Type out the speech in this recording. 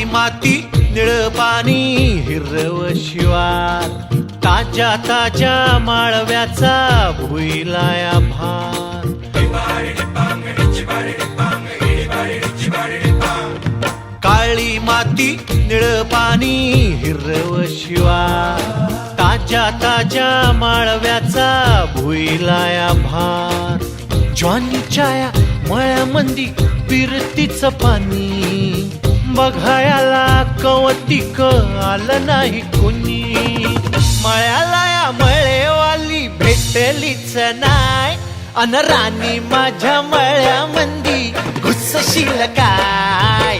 काळी माती निळ पाणी हिरव शिवार ताज्या ताज्या माळव्याचा भुईलाया भार काळी माती निळ पाणी हिरव शिवार ताज्या ताज्या माळव्याचा भुईलाया भार ज्वानीच्या या मळ्यामंदी फिरतीच पाणी बघायला कवतिक आलं नाही कोणी मळ्याला या मळेवाली भेटलीच नाय अन राणी माझ्या मळ्यामंदी घुसशील काय